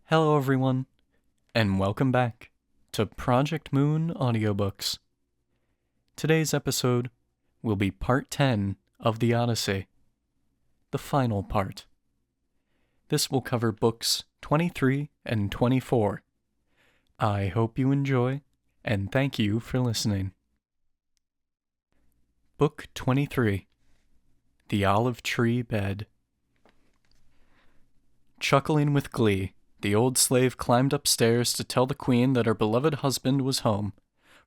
Hello everyone, and welcome back to Project Moon Audiobooks. Today's episode will be part 10 of the Odyssey, the final part. This will cover books 23 and 24. I hope you enjoy, and thank you for listening. Book 23, The Olive Tree Bed. Chuckling with glee, the old slave climbed upstairs to tell the queen that her beloved husband was home.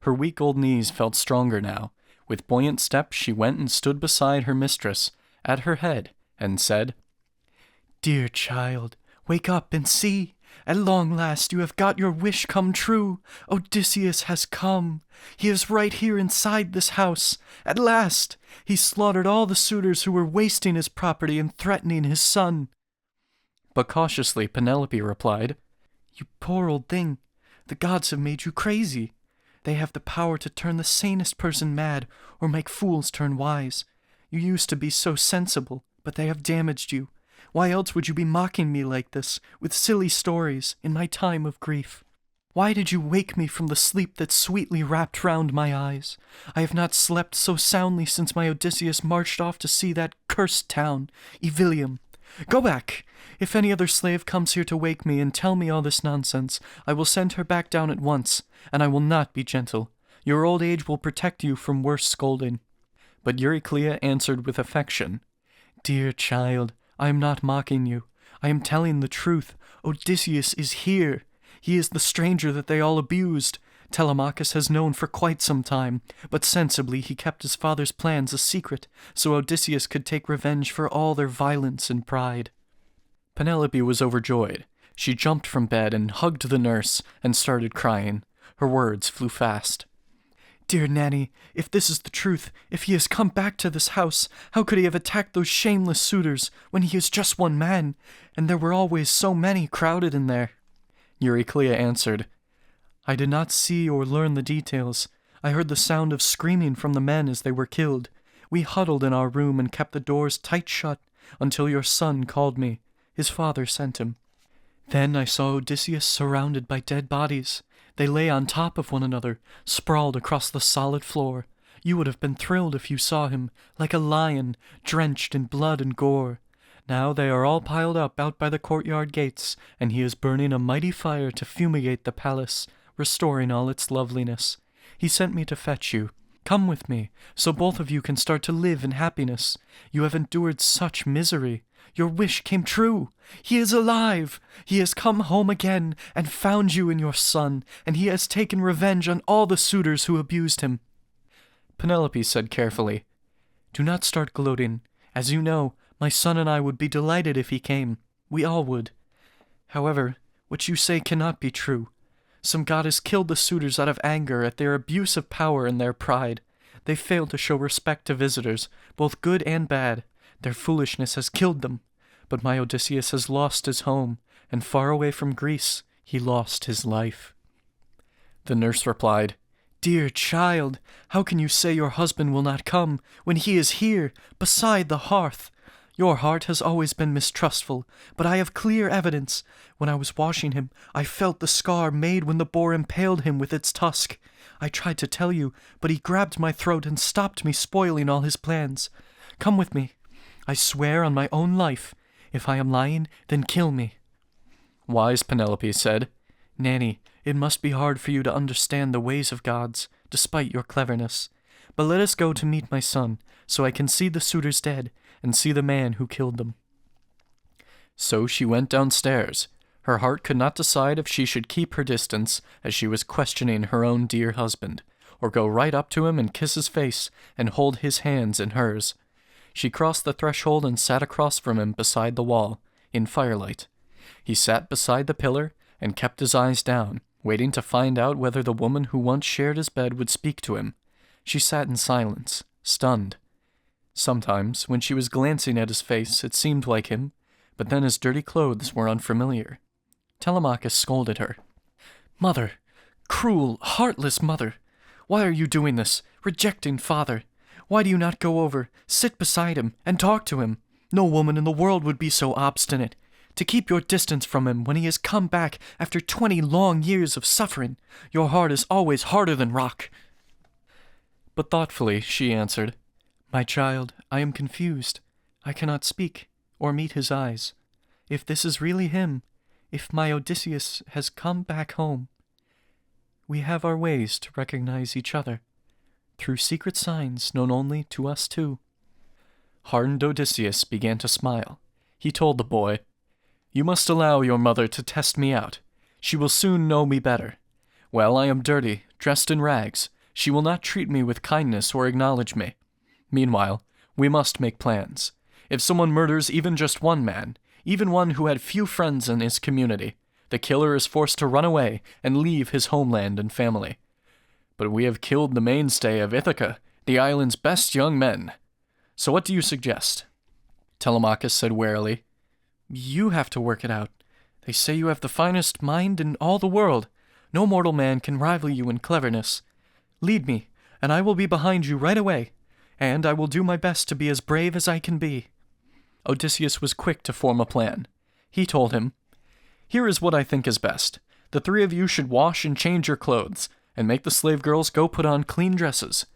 Her weak old knees felt stronger now. With buoyant steps she went and stood beside her mistress, at her head, and said, "Dear child, wake up and see! At long last you have got your wish come true. Odysseus has come. He is right here inside this house. At last! He slaughtered all the suitors who were wasting his property and threatening his son." But cautiously Penelope replied, "You poor old thing, the gods have made you crazy. They have the power to turn the sanest person mad or make fools turn wise. You used to be so sensible, but they have damaged you. Why else would you be mocking me like this, with silly stories, in my time of grief? Why did you wake me from the sleep that sweetly wrapped round my eyes? I have not slept so soundly since my Odysseus marched off to see that cursed town, Ilium. Go back! If any other slave comes here to wake me and tell me all this nonsense, I will send her back down at once, and I will not be gentle. Your old age will protect you from worse scolding." But Euryclea answered with affection, "Dear child, I am not mocking you. I am telling the truth. Odysseus is here. He is the stranger that they all abused. Telemachus has known for quite some time, but sensibly he kept his father's plans a secret, so Odysseus could take revenge for all their violence and pride." Penelope was overjoyed. She jumped from bed and hugged the nurse and started crying. Her words flew fast. "Dear Nanny, if this is the truth, if he has come back to this house, how could he have attacked those shameless suitors when he is just one man, and there were always so many crowded in there?" Euryclea answered, "I did not see or learn the details. I heard the sound of screaming from the men as they were killed. We huddled in our room and kept the doors tight shut until your son called me. His father sent him. Then I saw Odysseus surrounded by dead bodies. They lay on top of one another, sprawled across the solid floor. You would have been thrilled if you saw him, like a lion, drenched in blood and gore. Now they are all piled up out by the courtyard gates, and he is burning a mighty fire to fumigate the palace, restoring all its loveliness. He sent me to fetch you. Come with me, so both of you can start to live in happiness. You have endured such misery. Your wish came true. He is alive. He has come home again and found you and your son, and he has taken revenge on all the suitors who abused him." Penelope said carefully, "Do not start gloating. As you know, my son and I would be delighted if he came. We all would. However, what you say cannot be true. Some goddess killed the suitors out of anger at their abuse of power and their pride. They failed to show respect to visitors, both good and bad. Their foolishness has killed them. But my Odysseus has lost his home, and far away from Greece, he lost his life." The nurse replied, "Dear child, how can you say your husband will not come, when he is here, beside the hearth? Your heart has always been mistrustful, but I have clear evidence. When I was washing him, I felt the scar made when the boar impaled him with its tusk. I tried to tell you, but he grabbed my throat and stopped me spoiling all his plans. Come with me. I swear on my own life. If I am lying, then kill me." Wise Penelope said, "Nanny, it must be hard for you to understand the ways of gods, despite your cleverness. But let us go to meet my son, so I can see the suitors dead, and see the man who killed them." So she went downstairs. Her heart could not decide if she should keep her distance, as she was questioning her own dear husband, or go right up to him and kiss his face, and hold his hands in hers. She crossed the threshold and sat across from him beside the wall, in firelight. He sat beside the pillar and kept his eyes down, waiting to find out whether the woman who once shared his bed would speak to him. She sat in silence, stunned. Sometimes, when she was glancing at his face, it seemed like him, but then his dirty clothes were unfamiliar. Telemachus scolded her. "Mother, cruel, heartless mother, why are you doing this, rejecting father? Why do you not go over, sit beside him, and talk to him? No woman in the world would be so obstinate. to keep your distance from him when he has come back after 20 long years of suffering. Your heart is always harder than rock." But thoughtfully she answered, "My child, I am confused. I cannot speak, or meet his eyes. If this is really him, if my Odysseus has come back home, we have our ways to recognize each other, through secret signs known only to us two." Hardened Odysseus began to smile. He told the boy, "You must allow your mother to test me out. She will soon know me better. Well, I am dirty, dressed in rags. She will not treat me with kindness or acknowledge me. Meanwhile, we must make plans. If someone murders even just one man, even one who had few friends in his community, the killer is forced to run away and leave his homeland and family. But we have killed the mainstay of Ithaca, the island's best young men. So what do you suggest?" Telemachus said warily, "You have to work it out. They say you have the finest mind in all the world. No mortal man can rival you in cleverness. Lead me, and I will be behind you right away, and I will do my best to be as brave as I can be." Odysseus was quick to form a plan. He told him, "Here is what I think is best. The three of you should wash and change your clothes, and make the slave girls go put on clean dresses.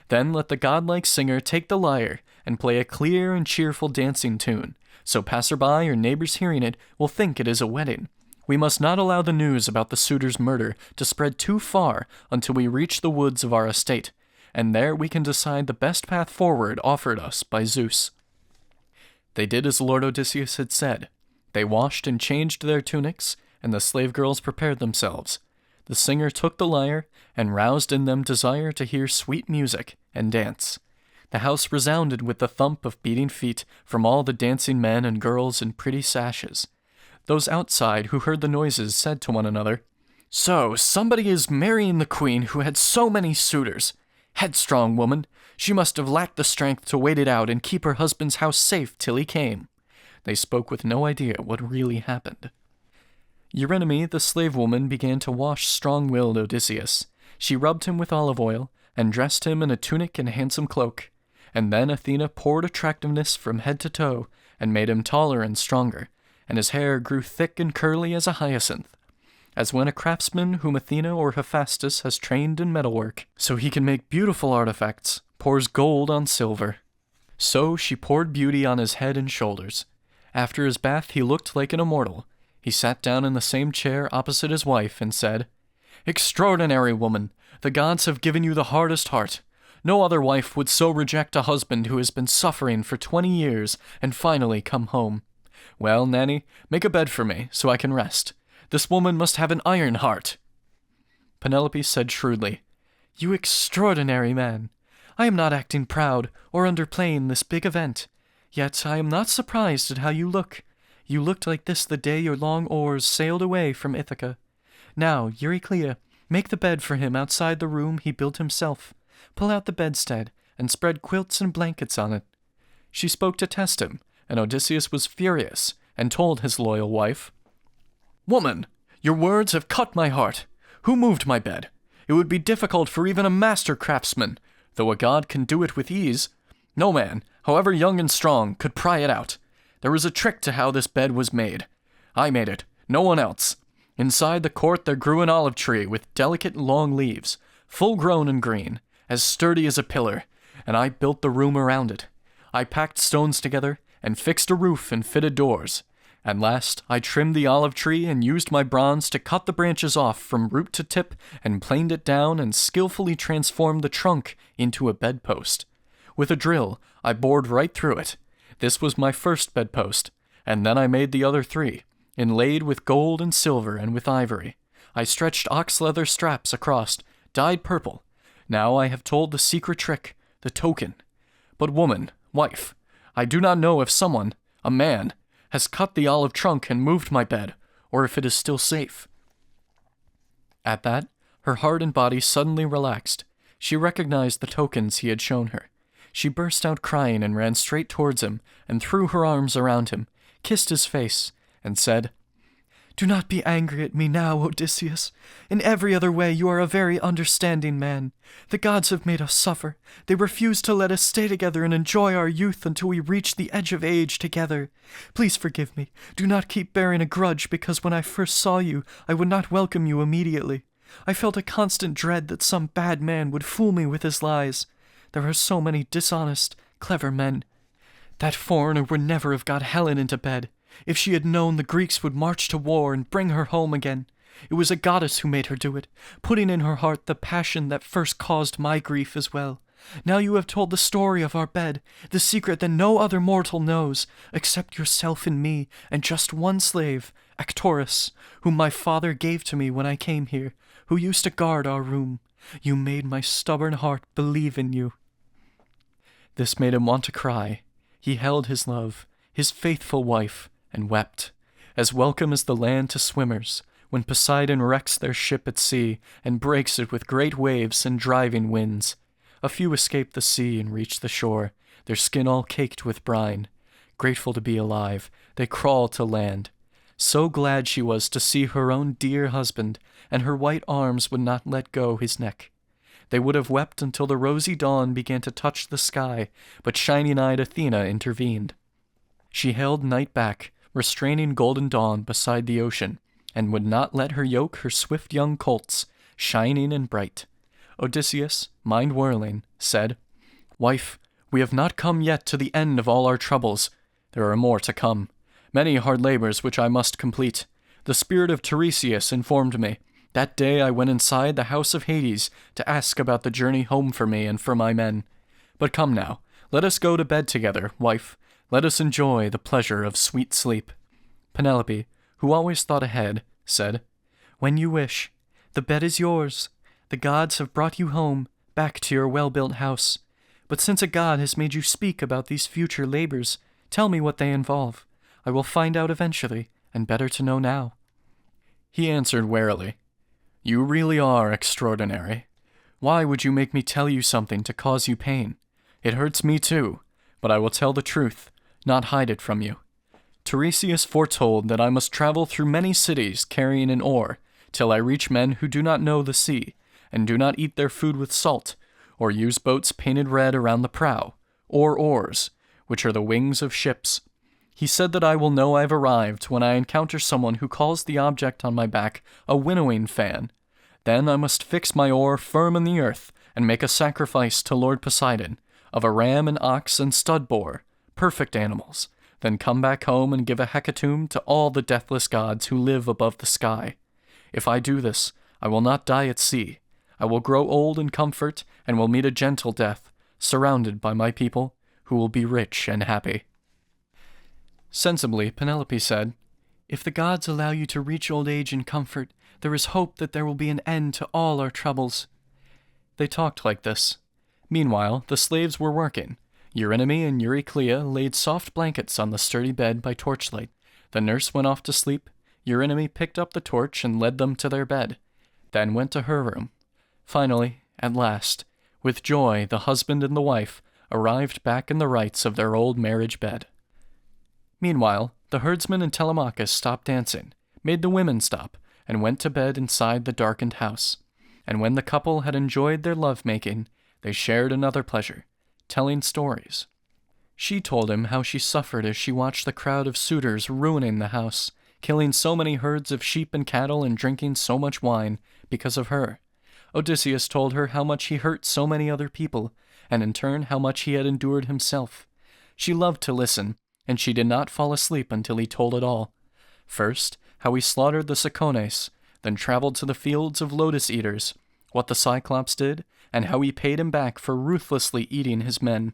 Then let the godlike singer take the lyre and play a clear and cheerful dancing tune, so passerby or neighbors hearing it will think it is a wedding. We must not allow the news about the suitor's murder to spread too far until we reach the woods of our estate, and there we can decide the best path forward offered us by Zeus." They did as Lord Odysseus had said. They washed and changed their tunics, and the slave girls prepared themselves. The singer took the lyre and roused in them desire to hear sweet music and dance. The house resounded with the thump of beating feet from all the dancing men and girls in pretty sashes. Those outside who heard the noises said to one another, "So, somebody is marrying the queen who had so many suitors. Headstrong woman, she must have lacked the strength to wait it out and keep her husband's house safe till he came." They spoke with no idea what really happened. Eurynome, the slave woman, began to wash strong-willed Odysseus. She rubbed him with olive oil and dressed him in a tunic and handsome cloak. And then Athena poured attractiveness from head to toe and made him taller and stronger, and his hair grew thick and curly as a hyacinth. As when a craftsman whom Athena or Hephaestus has trained in metalwork, so he can make beautiful artifacts, pours gold on silver. So she poured beauty on his head and shoulders. After his bath he looked like an immortal. He sat down in the same chair opposite his wife and said, "Extraordinary woman, the gods have given you the hardest heart. No other wife would so reject a husband who has been suffering for 20 years and finally come home. Well, Nanny, make a bed for me so I can rest. This woman must have an iron heart." Penelope said shrewdly, "You extraordinary man. I am not acting proud or underplaying this big event. Yet I am not surprised at how you look. You looked like this the day your long oars sailed away from Ithaca. Now, Euryclea, make the bed for him outside the room he built himself. Pull out the bedstead and spread quilts and blankets on it." She spoke to test him, and Odysseus was furious and told his loyal wife, "Woman, your words have cut my heart. Who moved my bed? It would be difficult for even a master craftsman, though a god can do it with ease. No man, however young and strong, could pry it out. There is a trick to how this bed was made. I made it, no one else. Inside the court there grew an olive tree with delicate long leaves, full-grown and green, as sturdy as a pillar, and I built the room around it. I packed stones together and fixed a roof and fitted doors. And last, I trimmed the olive tree and used my bronze to cut the branches off from root to tip and planed it down and skillfully transformed the trunk into a bedpost. With a drill, I bored right through it. This was my first bedpost, and then I made the other 3, inlaid with gold and silver and with ivory. I stretched ox leather straps across, dyed purple. Now I have told the secret trick, the token. But woman, wife, I do not know if someone, a man, has cut the olive trunk and moved my bed, or if it is still safe." At that, her heart and body suddenly relaxed. She recognized the tokens he had shown her. She burst out crying and ran straight towards him and threw her arms around him, kissed his face, and said, Do not be angry at me now, Odysseus. In every other way you are a very understanding man. The gods have made us suffer. They refuse to let us stay together and enjoy our youth until we reach the edge of age together. Please forgive me. Do not keep bearing a grudge because when I first saw you, I would not welcome you immediately. I felt a constant dread that some bad man would fool me with his lies. There are so many dishonest, clever men. That foreigner would never have got Helen into bed. If she had known the Greeks would march to war and bring her home again. It was a goddess who made her do it, putting in her heart the passion that first caused my grief as well. Now you have told the story of our bed, the secret that no other mortal knows, except yourself and me, and just one slave, Actorus, whom my father gave to me when I came here, who used to guard our room. You made my stubborn heart believe in you. This made him want to cry. He held his love, his faithful wife, and wept, as welcome as the land to swimmers, when Poseidon wrecks their ship at sea and breaks it with great waves and driving winds. A few escape the sea and reach the shore, their skin all caked with brine. Grateful to be alive, they crawl to land. So glad she was to see her own dear husband, and her white arms would not let go his neck. They would have wept until the rosy dawn began to touch the sky, but shining-eyed Athena intervened. She held night back, restraining golden dawn beside the ocean, and would not let her yoke her swift young colts, shining and bright. Odysseus, mind whirling, said, "Wife, we have not come yet to the end of all our troubles. There are more to come, many hard labors which I must complete. The spirit of Tiresias informed me. That day I went inside the house of Hades to ask about the journey home for me and for my men. But come now, let us go to bed together, wife. Let us enjoy the pleasure of sweet sleep." Penelope, who always thought ahead, said, "When you wish. The bed is yours. The gods have brought you home, back to your well-built house. But since a god has made you speak about these future labors, tell me what they involve. I will find out eventually, and better to know now." He answered warily, "You really are extraordinary. Why would you make me tell you something to cause you pain? It hurts me too, but I will tell the truth, not hide it from you. Tiresias foretold that I must travel through many cities carrying an oar, till I reach men who do not know the sea, and do not eat their food with salt, or use boats painted red around the prow, or oars, which are the wings of ships. He said that I will know I have arrived when I encounter someone who calls the object on my back a winnowing fan. Then I must fix my oar firm in the earth, and make a sacrifice to Lord Poseidon, of a ram and ox and stud boar, perfect animals, then come back home and give a hecatomb to all the deathless gods who live above the sky. If I do this, I will not die at sea. I will grow old in comfort and will meet a gentle death, surrounded by my people, who will be rich and happy." Sensibly, Penelope said, "If the gods allow you to reach old age in comfort, there is hope that there will be an end to all our troubles." They talked like this. Meanwhile, the slaves were working. Eurynome and Euryclea laid soft blankets on the sturdy bed by torchlight. The nurse went off to sleep. Eurynome picked up the torch and led them to their bed, then went to her room. Finally, at last, with joy the husband and the wife arrived back in the rights of their old marriage bed. Meanwhile, the herdsman and Telemachus stopped dancing, made the women stop, and went to bed inside the darkened house. And when the couple had enjoyed their love-making, they shared another pleasure, telling stories. She told him how she suffered as she watched the crowd of suitors ruining the house, killing so many herds of sheep and cattle and drinking so much wine because of her. Odysseus told her how much he hurt so many other people, and in turn how much he had endured himself. She loved to listen, and she did not fall asleep until he told it all. First, how he slaughtered the Cicones, then traveled to the fields of lotus eaters, what the Cyclops did, and how he paid him back for ruthlessly eating his men.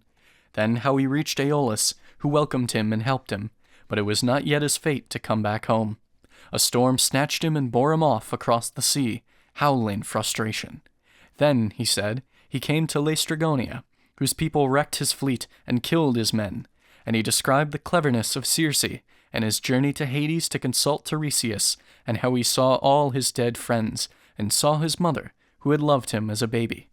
Then how he reached Aeolus, who welcomed him and helped him, but it was not yet his fate to come back home. A storm snatched him and bore him off across the sea, howling frustration. Then, he said, he came to Laestrygonia, whose people wrecked his fleet and killed his men, and he described the cleverness of Circe and his journey to Hades to consult Tiresias, and how he saw all his dead friends, and saw his mother, who had loved him as a baby.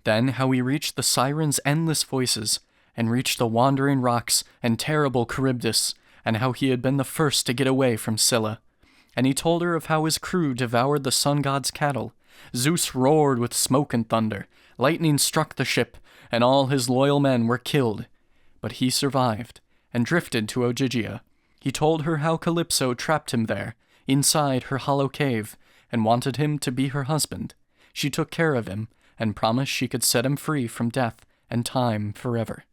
Then how he reached the sirens' endless voices, and reached the wandering rocks and terrible Charybdis, and how he had been the first to get away from Scylla. And he told her of how his crew devoured the sun god's cattle. Zeus roared with smoke and thunder. Lightning struck the ship, and all his loyal men were killed. But he survived, and drifted to Ogygia. He told her how Calypso trapped him there, inside her hollow cave, and wanted him to be her husband. She took care of him, and promised she could set him free from death and time forever.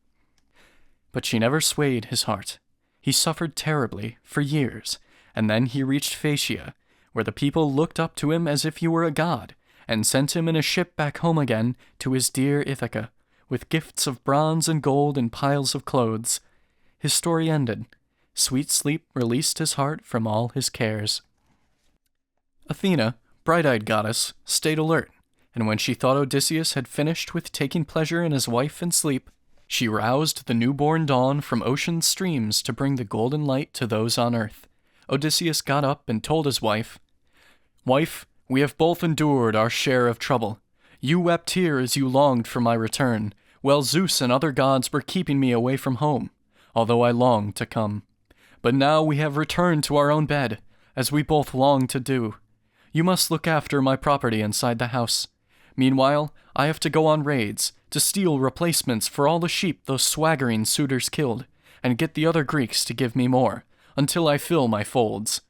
But she never swayed his heart. He suffered terribly for years, and then he reached Phaeacia, where the people looked up to him as if he were a god, and sent him in a ship back home again to his dear Ithaca, with gifts of bronze and gold and piles of clothes. His story ended. Sweet sleep released his heart from all his cares. Athena, bright-eyed goddess, stayed alert, and when she thought Odysseus had finished with taking pleasure in his wife and sleep, she roused the newborn dawn from ocean's streams to bring the golden light to those on earth. Odysseus got up and told his wife, "Wife, we have both endured our share of trouble. You wept here as you longed for my return, while Zeus and other gods were keeping me away from home, although I longed to come. But now we have returned to our own bed, as we both longed to do. You must look after my property inside the house. Meanwhile, I have to go on raids, to steal replacements for all the sheep those swaggering suitors killed, and get the other Greeks to give me more, until I fill my folds.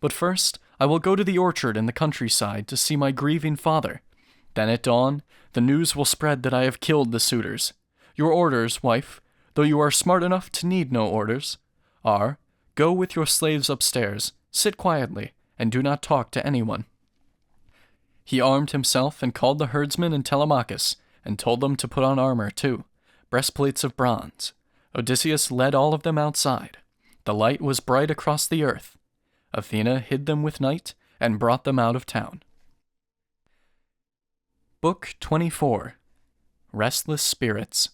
But first, I will go to the orchard in the countryside to see my grieving father. Then at dawn, the news will spread that I have killed the suitors. Your orders, wife, though you are smart enough to need no orders, are, go with your slaves upstairs, sit quietly, and do not talk to anyone." He armed himself and called the herdsmen and Telemachus, and told them to put on armor too, breastplates of bronze. Odysseus led all of them outside. The light was bright across the earth. Athena hid them with night and brought them out of town. Book 24. Restless Spirits.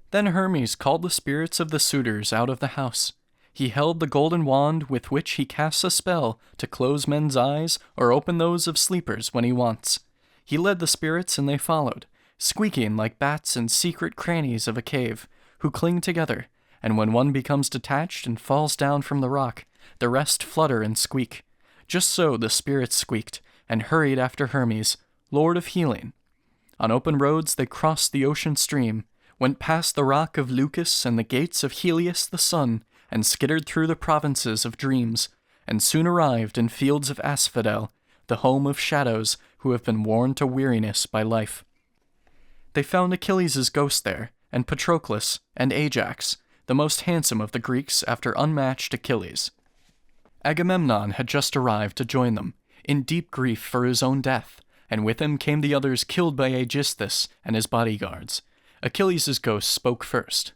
Then Hermes called the spirits of the suitors out of the house. He held the golden wand with which he casts a spell to close men's eyes or open those of sleepers when he wants. He led the spirits and they followed, squeaking like bats in secret crannies of a cave, who cling together, and when one becomes detached and falls down from the rock, the rest flutter and squeak. Just so the spirits squeaked, and hurried after Hermes, lord of healing. On open roads they crossed the ocean stream, went past the rock of Leucas and the gates of Helios the sun, and skittered through the provinces of dreams, and soon arrived in fields of asphodel, the home of shadows who have been worn to weariness by life. They found Achilles' ghost there, and Patroclus, and Ajax, the most handsome of the Greeks after unmatched Achilles. Agamemnon had just arrived to join them, in deep grief for his own death, and with him came the others killed by Aegisthus and his bodyguards. Achilles' ghost spoke first.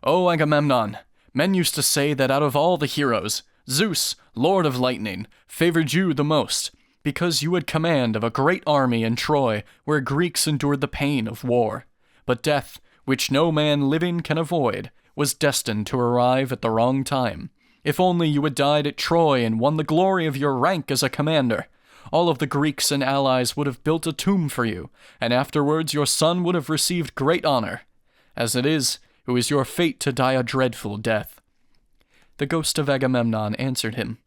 "O Agamemnon, men used to say that out of all the heroes, Zeus, lord of lightning, favored you the most, because you had command of a great army in Troy, where Greeks endured the pain of war. But death, which no man living can avoid, was destined to arrive at the wrong time. If only you had died at Troy and won the glory of your rank as a commander, all of the Greeks and allies would have built a tomb for you, and afterwards your son would have received great honor. As it is your fate to die a dreadful death." The ghost of Agamemnon answered him,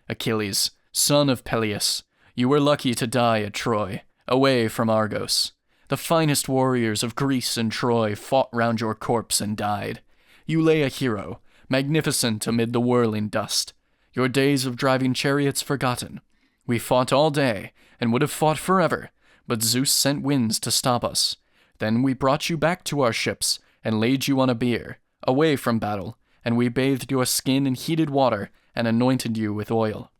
"Achilles, son of Peleus, you were lucky to die at Troy, away from Argos. The finest warriors of Greece and Troy fought round your corpse and died. You lay a hero, magnificent amid the whirling dust, your days of driving chariots forgotten. We fought all day, and would have fought forever, but Zeus sent winds to stop us. Then we brought you back to our ships, and laid you on a bier, away from battle, and we bathed your skin in heated water, and anointed you with oil.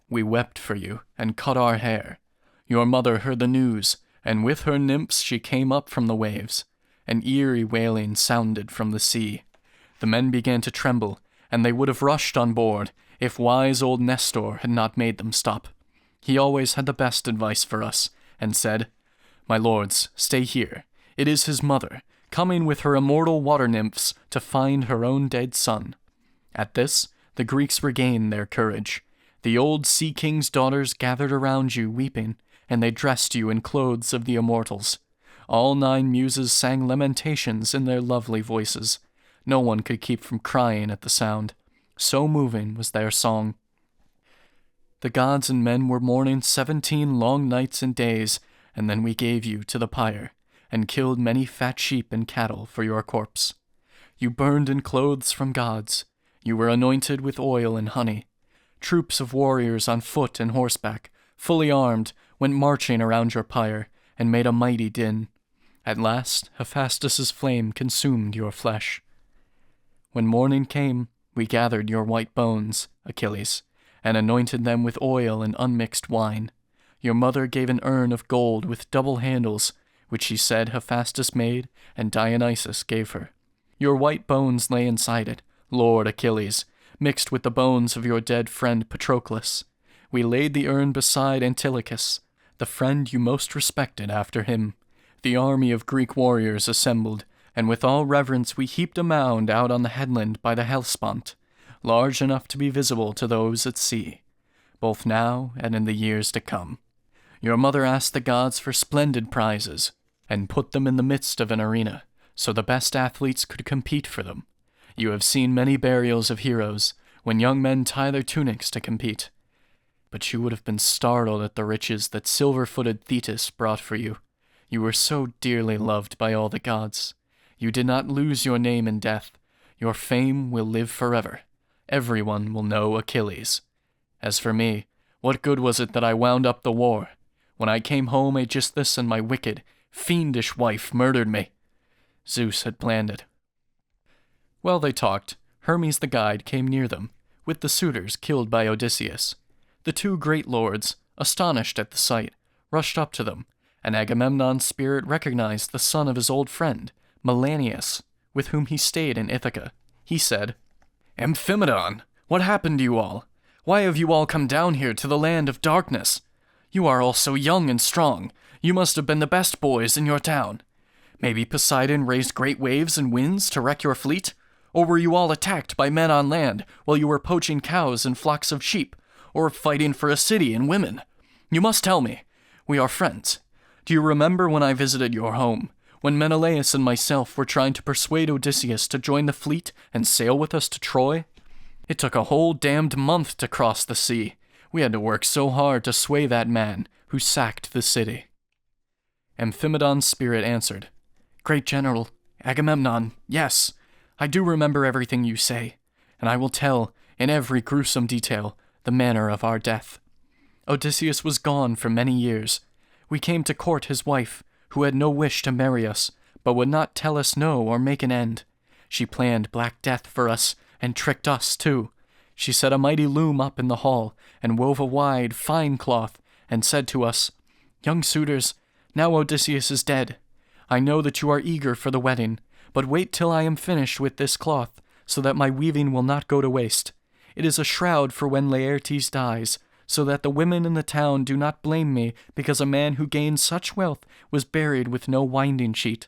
We wept for you, and cut our hair. Your mother heard the news, and with her nymphs she came up from the waves. An eerie wailing sounded from the sea. The men began to tremble, and they would have rushed on board, if wise old Nestor had not made them stop. He always had the best advice for us, and said, 'My lords, stay here. It is his mother, coming with her immortal water nymphs to find her own dead son.' At this, the Greeks regained their courage. The old sea king's daughters gathered around you weeping, and they dressed you in clothes of the immortals. All 9 muses sang lamentations in their lovely voices. No one could keep from crying at the sound. So moving was their song. The gods and men were mourning 17 long nights and days, and then we gave you to the pyre, and killed many fat sheep and cattle for your corpse. You burned in clothes from gods. You were anointed with oil and honey. Troops of warriors on foot and horseback, fully armed, went marching around your pyre, and made a mighty din. At last, Hephaestus's flame consumed your flesh. When morning came, we gathered your white bones, Achilles, and anointed them with oil and unmixed wine. Your mother gave an urn of gold with double handles, which she said Hephaestus made, and Dionysus gave her. Your white bones lay inside it, Lord Achilles, mixed with the bones of your dead friend Patroclus. We laid the urn beside Antilochus, the friend you most respected after him. The army of Greek warriors assembled, and with all reverence we heaped a mound out on the headland by the Hellespont, large enough to be visible to those at sea, both now and in the years to come. Your mother asked the gods for splendid prizes, and put them in the midst of an arena, so the best athletes could compete for them. You have seen many burials of heroes, when young men tie their tunics to compete. But you would have been startled at the riches that silver-footed Thetis brought for you. You were so dearly loved by all the gods. You did not lose your name in death. Your fame will live forever. Everyone will know Achilles. As for me, what good was it that I wound up the war? When I came home, Aegisthus and my wicked, fiendish wife murdered me. Zeus had planned it. While they talked, Hermes the guide came near them, with the suitors killed by Odysseus. The two great lords, astonished at the sight, rushed up to them, and Agamemnon's spirit recognized the son of his old friend, Melanius, with whom he stayed in Ithaca. He said, "Amphimedon, what happened to you all? Why have you all come down here to the land of darkness? You are all so young and strong. You must have been the best boys in your town. Maybe Poseidon raised great waves and winds to wreck your fleet? Or were you all attacked by men on land while you were poaching cows and flocks of sheep, or fighting for a city and women? You must tell me. We are friends. Do you remember when I visited your home, when Menelaus and myself were trying to persuade Odysseus to join the fleet and sail with us to Troy? It took a whole damned month to cross the sea. We had to work so hard to sway that man who sacked the city." Amphimedon's spirit answered, "Great General, Agamemnon, yes, I do remember everything you say, and I will tell, in every gruesome detail, the manner of our death. Odysseus was gone for many years. We came to court his wife, who had no wish to marry us, but would not tell us no or make an end. She planned black death for us, and tricked us too. She set a mighty loom up in the hall, and wove a wide, fine cloth, and said to us, 'Young suitors, now Odysseus is dead. I know that you are eager for the wedding, but wait till I am finished with this cloth, so that my weaving will not go to waste. It is a shroud for when Laertes dies, so that the women in the town do not blame me because a man who gained such wealth was buried with no winding sheet.'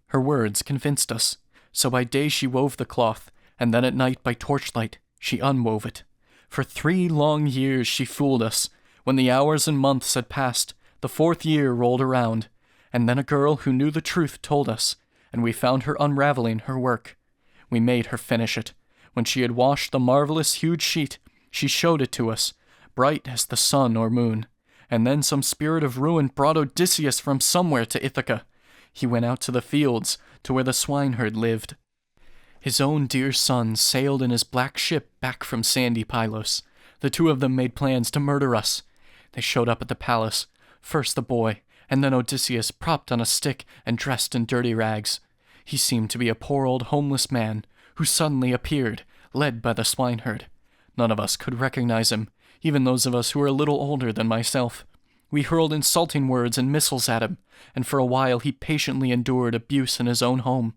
Her words convinced us, so by day she wove the cloth, and then at night by torchlight she unwove it. For 3 long years she fooled us. When the hours and months had passed, the 4th year rolled around, and then a girl who knew the truth told us, and we found her unraveling her work. We made her finish it. When she had washed the marvelous huge sheet, she showed it to us, bright as the sun or moon. And then some spirit of ruin brought Odysseus from somewhere to Ithaca. He went out to the fields, to where the swineherd lived. His own dear son sailed in his black ship back from sandy Pylos. The 2 of them made plans to murder us. They showed up at the palace, first the boy, and then Odysseus propped on a stick and dressed in dirty rags. He seemed to be a poor old homeless man, who suddenly appeared, led by the swineherd. None of us could recognize him, even those of us who were a little older than myself. We hurled insulting words and missiles at him, and for a while he patiently endured abuse in his own home.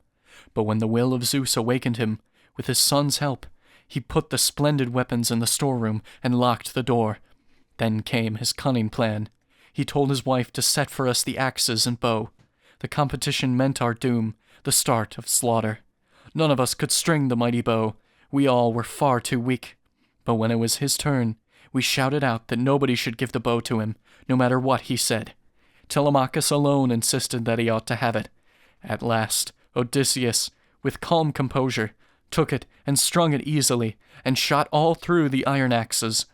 But when the will of Zeus awakened him, with his son's help, he put the splendid weapons in the storeroom and locked the door. Then came his cunning plan. He told his wife to set for us the axes and bow. The competition meant our doom, the start of slaughter. None of us could string the mighty bow. We all were far too weak. But when it was his turn, we shouted out that nobody should give the bow to him, no matter what he said. Telemachus alone insisted that he ought to have it. At last, Odysseus, with calm composure, took it and strung it easily, and shot all through the iron axes.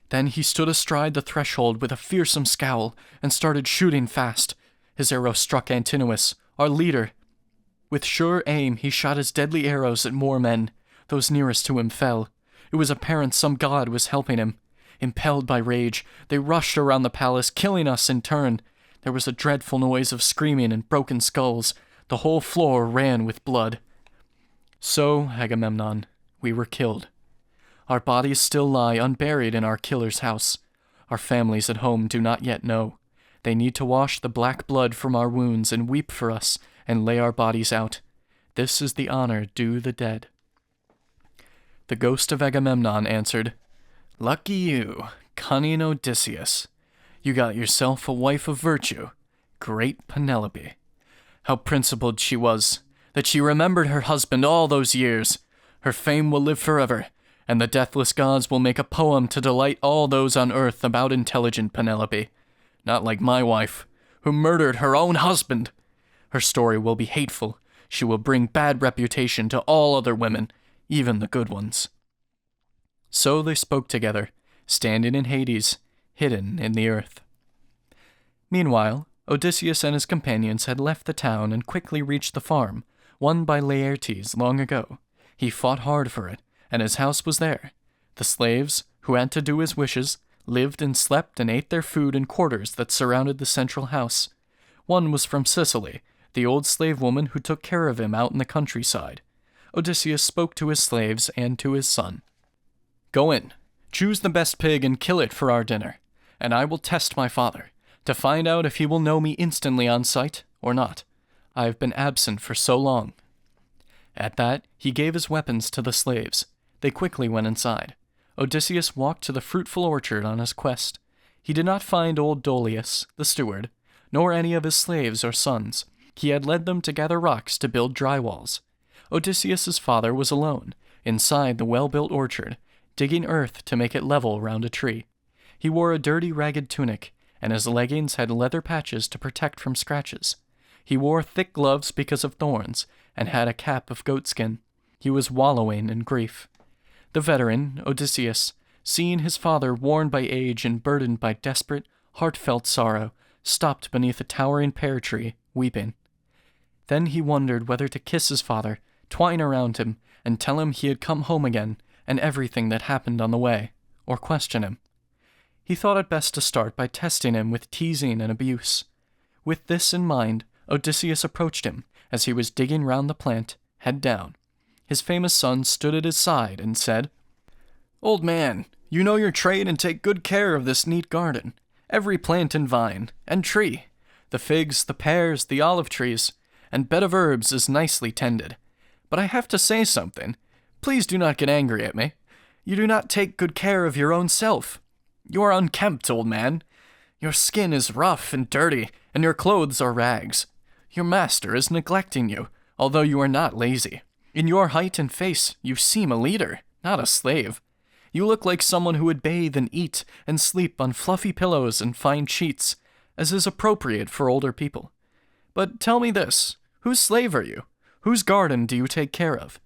Then he stood astride the threshold with a fearsome scowl and started shooting fast. His arrow struck Antinous, our leader. With sure aim he shot his deadly arrows at more men. Those nearest to him fell. It was apparent some god was helping him. Impelled by rage, they rushed around the palace, killing us in turn. There was a dreadful noise of screaming and broken skulls. The whole floor ran with blood. So, Agamemnon, we were killed. Our bodies still lie unburied in our killer's house. Our families at home do not yet know. They need to wash the black blood from our wounds and weep for us and lay our bodies out. This is the honor due the dead. The ghost of Agamemnon answered, Lucky you, cunning Odysseus. You got yourself a wife of virtue, great Penelope. How principled she was, that she remembered her husband all those years. Her fame will live forever, and the deathless gods will make a poem to delight all those on earth about intelligent Penelope. Not like my wife, who murdered her own husband. Her story will be hateful. She will bring bad reputation to all other women, even the good ones. So they spoke together, standing in Hades, hidden in the earth. Meanwhile, Odysseus and his companions had left the town and quickly reached the farm, won by Laertes long ago. He fought hard for it, and his house was there. The slaves, who had to do his wishes, lived and slept and ate their food in quarters that surrounded the central house. One was from Sicily, the old slave woman who took care of him out in the countryside. Odysseus spoke to his slaves and to his son. Go in, choose the best pig and kill it for our dinner, and I will test my father, to find out if he will know me instantly on sight or not. I have been absent for so long. At that, he gave his weapons to the slaves. They quickly went inside. Odysseus walked to the fruitful orchard on his quest. He did not find old Dolius, the steward, nor any of his slaves or sons. He had led them to gather rocks to build dry walls. Odysseus's father was alone, inside the well-built orchard, digging earth to make it level round a tree. He wore a dirty, ragged tunic, and his leggings had leather patches to protect from scratches. He wore thick gloves because of thorns, and had a cap of goatskin. He was wallowing in grief. The veteran, Odysseus, seeing his father worn by age and burdened by desperate, heartfelt sorrow, stopped beneath a towering pear tree, weeping. Then he wondered whether to kiss his father, twine around him, and tell him he had come home again, and everything that happened on the way, or question him. He thought it best to start by testing him with teasing and abuse. With this in mind, Odysseus approached him, as he was digging round the plant, head down. His famous son stood at his side and said, Old man, you know your trade and take good care of this neat garden. Every plant and vine, and tree, the figs, the pears, the olive trees, and bed of herbs is nicely tended. But I have to say something. Please do not get angry at me. You do not take good care of your own self. You are unkempt, old man. Your skin is rough and dirty, and your clothes are rags. Your master is neglecting you, although you are not lazy. In your height and face, you seem a leader, not a slave. You look like someone who would bathe and eat and sleep on fluffy pillows and fine sheets, as is appropriate for older people. But tell me this, whose slave are you? Whose garden do you take care of?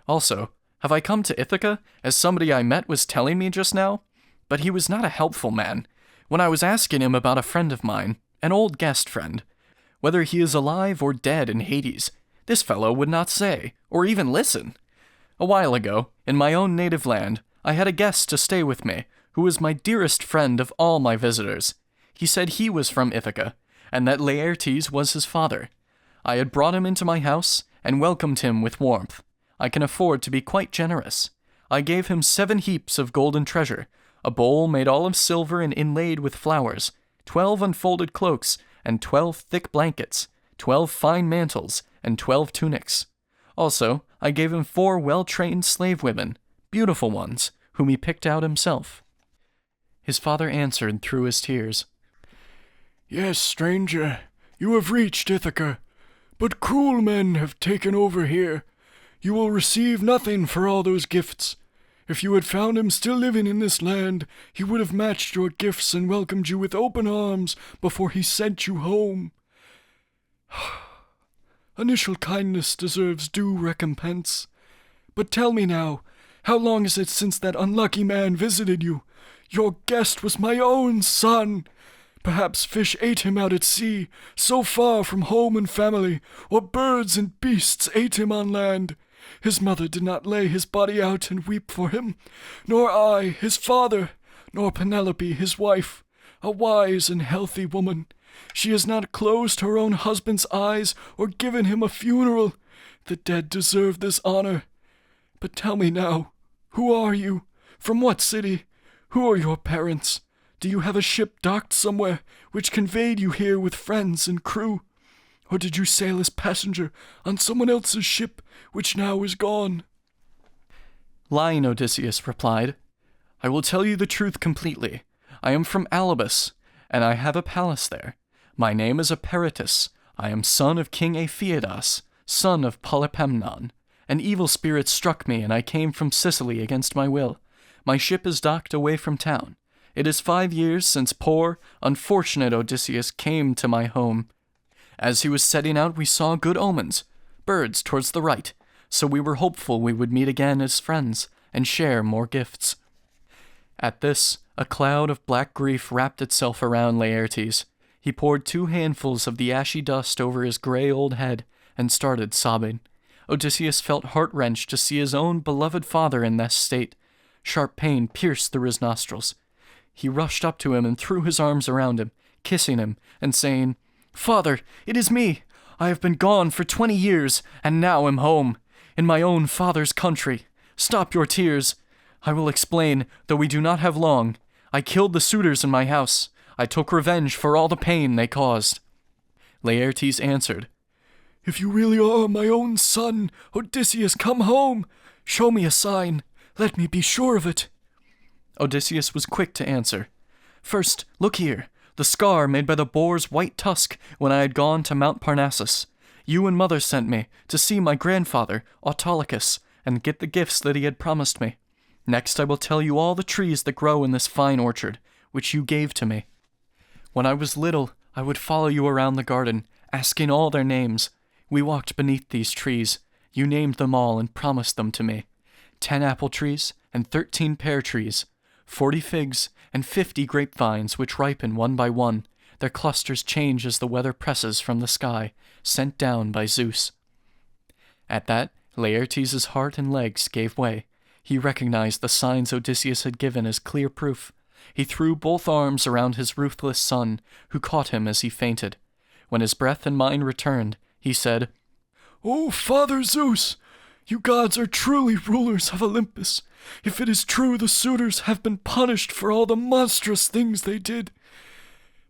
Also, have I come to Ithaca, as somebody I met was telling me just now? But he was not a helpful man. When I was asking him about a friend of mine, an old guest friend, whether he is alive or dead in Hades, this fellow would not say, or even listen. A while ago, in my own native land, I had a guest to stay with me, who was my dearest friend of all my visitors. He said he was from Ithaca, and that Laertes was his father. I had brought him into my house, and welcomed him with warmth. I can afford to be quite generous. I gave him 7 heaps of golden treasure, a bowl made all of silver and inlaid with flowers, 12 unfolded cloaks, and 12 thick blankets, 12 fine mantles, and 12 tunics. Also, I gave him 4 well-trained slave women, beautiful ones, whom he picked out himself. His father answered through his tears, Yes, stranger, you have reached Ithaca, but cruel men have taken over here. You will receive nothing for all those gifts. If you had found him still living in this land, he would have matched your gifts and welcomed you with open arms before he sent you home. Initial kindness deserves due recompense. But tell me now, how long is it since that unlucky man visited you? Your guest was my own son. Perhaps fish ate him out at sea, so far from home and family, or birds and beasts ate him on land. His mother did not lay his body out and weep for him, nor I, his father, nor Penelope, his wife, a wise and healthy woman. She has not closed her own husband's eyes or given him a funeral. The dead deserve this honor. But tell me now, who are you? From what city? Who are your parents? Do you have a ship docked somewhere which conveyed you here with friends and crew? Or did you sail as passenger on someone else's ship, which now is gone?" Lying, Odysseus replied, "I will tell you the truth completely. I am from Alybus, and I have a palace there. My name is Eperitus. I am son of King Aphiadas, son of Polypemnon. An evil spirit struck me, and I came from Sicily against my will. My ship is docked away from town. It is 5 years since poor, unfortunate Odysseus came to my home. As he was setting out, we saw good omens, birds towards the right, so we were hopeful we would meet again as friends and share more gifts." At this, a cloud of black grief wrapped itself around Laertes. He poured 2 handfuls of the ashy dust over his gray old head and started sobbing. Odysseus felt heart-wrenched to see his own beloved father in this state. Sharp pain pierced through his nostrils. He rushed up to him and threw his arms around him, kissing him and saying, "Father, it is me. I have been gone for 20 years, and now am home, in my own father's country. Stop your tears. I will explain, though we do not have long. I killed the suitors in my house. I took revenge for all the pain they caused." Laertes answered, "If you really are my own son, Odysseus, come home. Show me a sign. Let me be sure of it." Odysseus was quick to answer, "First, look here, the scar made by the boar's white tusk when I had gone to Mount Parnassus. You and mother sent me to see my grandfather, Autolycus, and get the gifts that he had promised me. Next I will tell you all the trees that grow in this fine orchard, which you gave to me. When I was little, I would follow you around the garden, asking all their names. We walked beneath these trees. You named them all and promised them to me. 10 apple trees and 13 pear trees, 40 figs and 50 grapevines which ripen one by one. Their clusters change as the weather presses from the sky, sent down by Zeus." At that, Laertes' heart and legs gave way. He recognized the signs Odysseus had given as clear proof. He threw both arms around his ruthless son, who caught him as he fainted. When his breath and mind returned, he said, "O Father Zeus, you gods are truly rulers of Olympus. If it is true the suitors have been punished for all the monstrous things they did.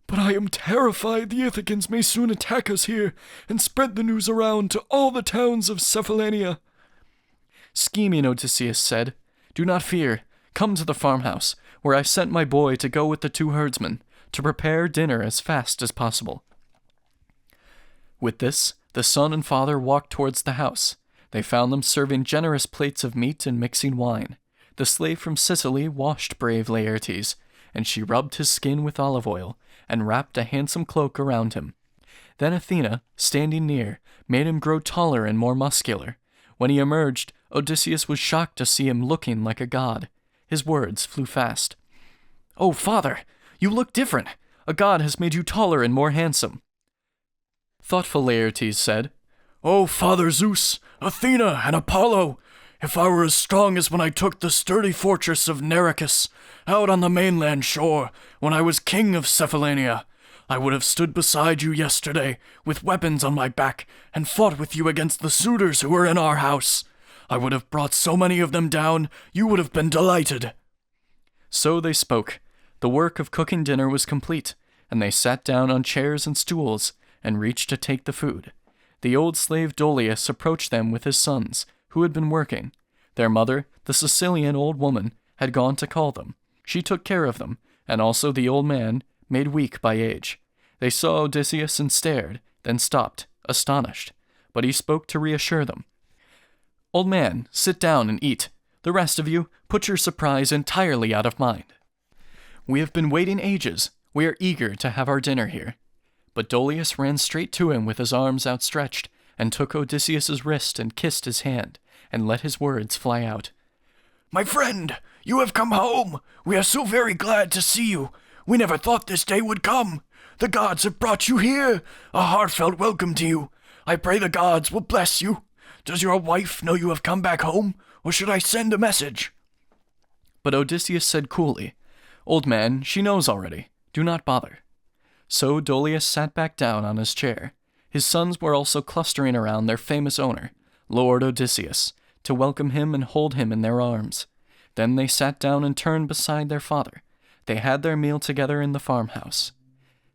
But I am terrified the Ithacans may soon attack us here and spread the news around to all the towns of Cephallenia." Scheming Odysseus said, "Do not fear. Come to the farmhouse, where I sent my boy to go with the 2 herdsmen, to prepare dinner as fast as possible." With this, the son and father walked towards the house. They found them serving generous plates of meat and mixing wine. The slave from Sicily washed brave Laertes, and she rubbed his skin with olive oil, and wrapped a handsome cloak around him. Then Athena, standing near, made him grow taller and more muscular. When he emerged, Odysseus was shocked to see him looking like a god. His words flew fast. "Oh, father, you look different. A god has made you taller and more handsome." Thoughtful Laertes said, "O Father Zeus, Athena, and Apollo, if I were as strong as when I took the sturdy fortress of Nericus, out on the mainland shore, when I was king of Cephallenia, I would have stood beside you yesterday, with weapons on my back, and fought with you against the suitors who were in our house. I would have brought so many of them down, you would have been delighted." So they spoke. The work of cooking dinner was complete, and they sat down on chairs and stools, and reached to take the food. The old slave Dolius approached them with his sons, who had been working. Their mother, the Sicilian old woman, had gone to call them. She took care of them, and also the old man, made weak by age. They saw Odysseus and stared, then stopped, astonished. But he spoke to reassure them. "Old man, sit down and eat. The rest of you, put your surprise entirely out of mind. We have been waiting ages. We are eager to have our dinner here." But Dolius ran straight to him with his arms outstretched, and took Odysseus's wrist and kissed his hand, and let his words fly out. "My friend, you have come home. We are so very glad to see you. We never thought this day would come. The gods have brought you here. A heartfelt welcome to you. I pray the gods will bless you. Does your wife know you have come back home, or should I send a message?" But Odysseus said coolly, "Old man, she knows already. Do not bother." So Dolius sat back down on his chair. His sons were also clustering around their famous owner, Lord Odysseus, to welcome him and hold him in their arms. Then they sat down and turned beside their father. They had their meal together in the farmhouse.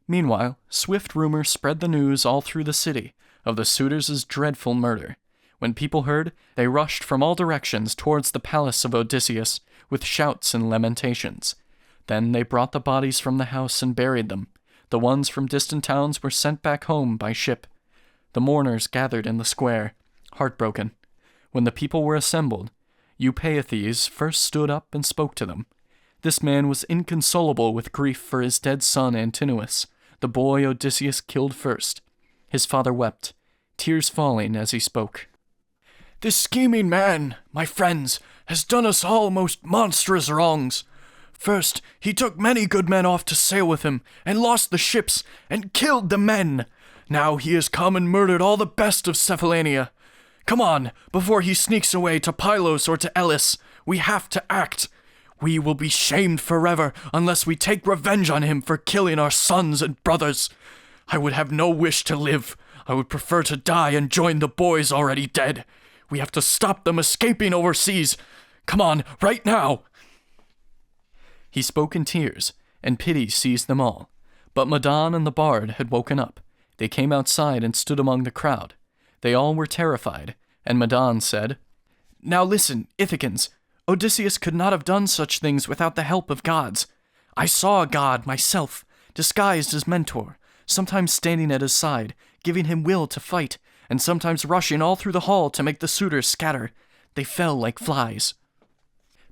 Meanwhile, swift rumor spread the news all through the city of the suitors' dreadful murder. When people heard, they rushed from all directions towards the palace of Odysseus with shouts and lamentations. Then they brought the bodies from the house and buried them. The ones from distant towns were sent back home by ship. The mourners gathered in the square, heartbroken. When the people were assembled, Eupeithes first stood up and spoke to them. This man was inconsolable with grief for his dead son Antinous, the boy Odysseus killed first. His father wept, tears falling as he spoke. "This scheming man, my friends, has done us all most monstrous wrongs. First, he took many good men off to sail with him, and lost the ships, and killed the men. Now he has come and murdered all the best of Cephallenia. Come on, before he sneaks away to Pylos or to Elis. We have to act. We will be shamed forever unless we take revenge on him for killing our sons and brothers. I would have no wish to live. I would prefer to die and join the boys already dead. We have to stop them escaping overseas. Come on, right now." He spoke in tears, and pity seized them all. But Medon and the bard had woken up. They came outside and stood among the crowd. They all were terrified, and Medon said, "Now listen, Ithacans. Odysseus could not have done such things without the help of gods. I saw a god myself, disguised as Mentor, sometimes standing at his side, giving him will to fight, and sometimes rushing all through the hall to make the suitors scatter. They fell like flies."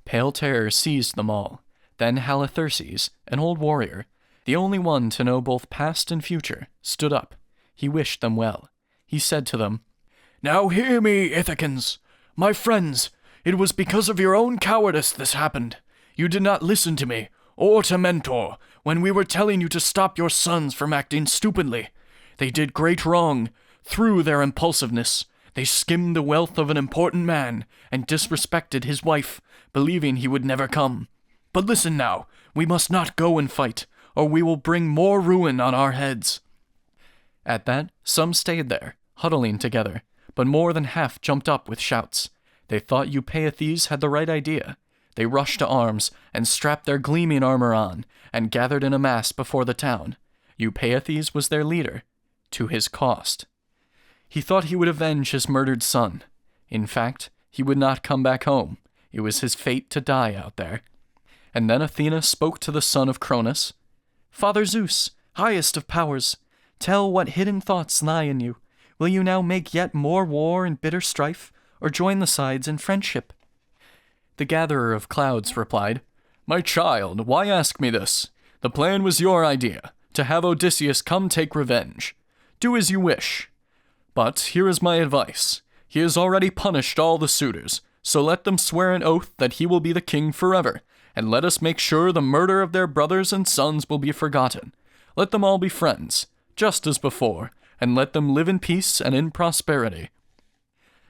Pale terror seized them all. Then Halitherses, an old warrior, the only one to know both past and future, stood up. He wished them well. He said to them, "Now hear me, Ithacans. My friends, it was because of your own cowardice this happened. You did not listen to me, or to Mentor, when we were telling you to stop your sons from acting stupidly. They did great wrong. Through their impulsiveness, they skimmed the wealth of an important man, and disrespected his wife, believing he would never come. But listen now, we must not go and fight, or we will bring more ruin on our heads." At that, some stayed there, huddling together, but more than half jumped up with shouts. They thought Eupeithes had the right idea. They rushed to arms, and strapped their gleaming armor on, and gathered in a mass before the town. Eupeithes was their leader, to his cost. He thought he would avenge his murdered son. In fact, he would not come back home. It was his fate to die out there. And then Athena spoke to the son of Cronus. "Father Zeus, highest of powers, tell what hidden thoughts lie in you. Will you now make yet more war and bitter strife, or join the sides in friendship?" The gatherer of clouds replied, "My child, why ask me this? The plan was your idea, to have Odysseus come take revenge. Do as you wish. But here is my advice. He has already punished all the suitors, so let them swear an oath that he will be the king forever, and let us make sure the murder of their brothers and sons will be forgotten. Let them all be friends, just as before, and let them live in peace and in prosperity."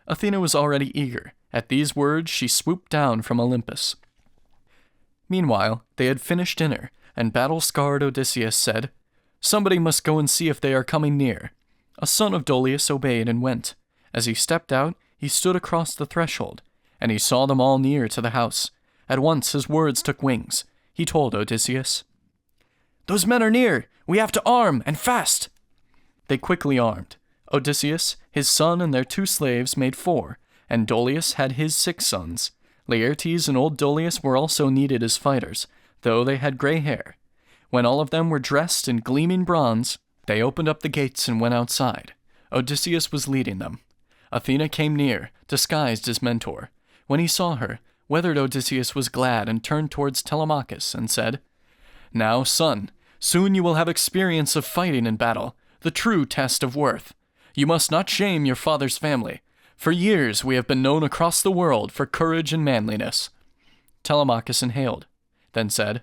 Athena was already eager. At these words she swooped down from Olympus. Meanwhile, they had finished dinner, and battle-scarred Odysseus said, "Somebody must go and see if they are coming near." A son of Dolius obeyed and went. As he stepped out, he stood across the threshold, and he saw them all near to the house. At once his words took wings. He told Odysseus, "Those men are near. We have to arm, and fast." They quickly armed. Odysseus, his son, and their 2 slaves made 4, and Dolius had his 6 sons. Laertes and old Dolius were also needed as fighters, though they had gray hair. When all of them were dressed in gleaming bronze, they opened up the gates and went outside. Odysseus was leading them. Athena came near, disguised as Mentor. When he saw her, weathered Odysseus was glad and turned towards Telemachus and said, "Now, son, soon you will have experience of fighting in battle, the true test of worth. You must not shame your father's family. For years we have been known across the world for courage and manliness." Telemachus inhaled, then said,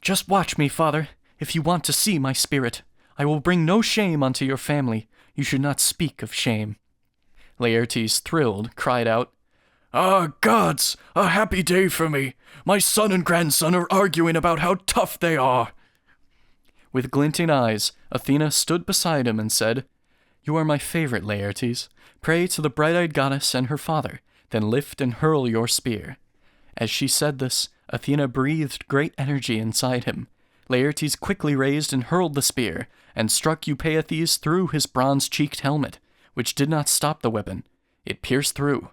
"Just watch me, father, if you want to see my spirit. I will bring no shame unto your family. You should not speak of shame." Laertes, thrilled, cried out, "Ah, gods, a happy day for me. My son and grandson are arguing about how tough they are." With glinting eyes, Athena stood beside him and said, "You are my favorite, Laertes. Pray to the bright-eyed goddess and her father, then lift and hurl your spear." As she said this, Athena breathed great energy inside him. Laertes quickly raised and hurled the spear, and struck Eupeithes through his bronze-cheeked helmet, which did not stop the weapon. It pierced through.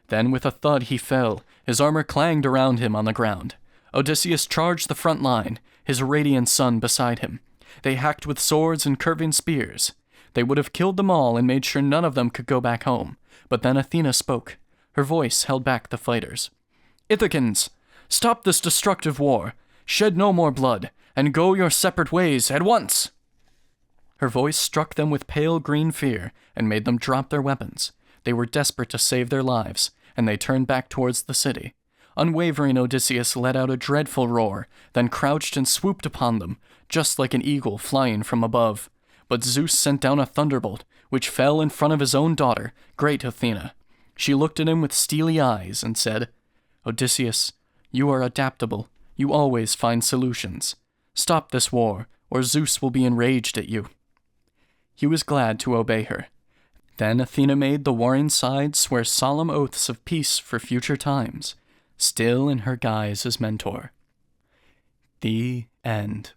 Then with a thud he fell, his armor clanged around him on the ground. Odysseus charged the front line, his radiant son beside him. They hacked with swords and curving spears. They would have killed them all and made sure none of them could go back home, but then Athena spoke. Her voice held back the fighters. "Ithacans, stop this destructive war, shed no more blood, and go your separate ways at once!" Her voice struck them with pale green fear and made them drop their weapons. They were desperate to save their lives, and they turned back towards the city. Unwavering Odysseus let out a dreadful roar, then crouched and swooped upon them, just like an eagle flying from above. But Zeus sent down a thunderbolt, which fell in front of his own daughter, great Athena. She looked at him with steely eyes and said, "Odysseus, you are adaptable. You always find solutions. Stop this war, or Zeus will be enraged at you." He was glad to obey her. Then Athena made the warring sides swear solemn oaths of peace for future times, still in her guise as mentor. The end.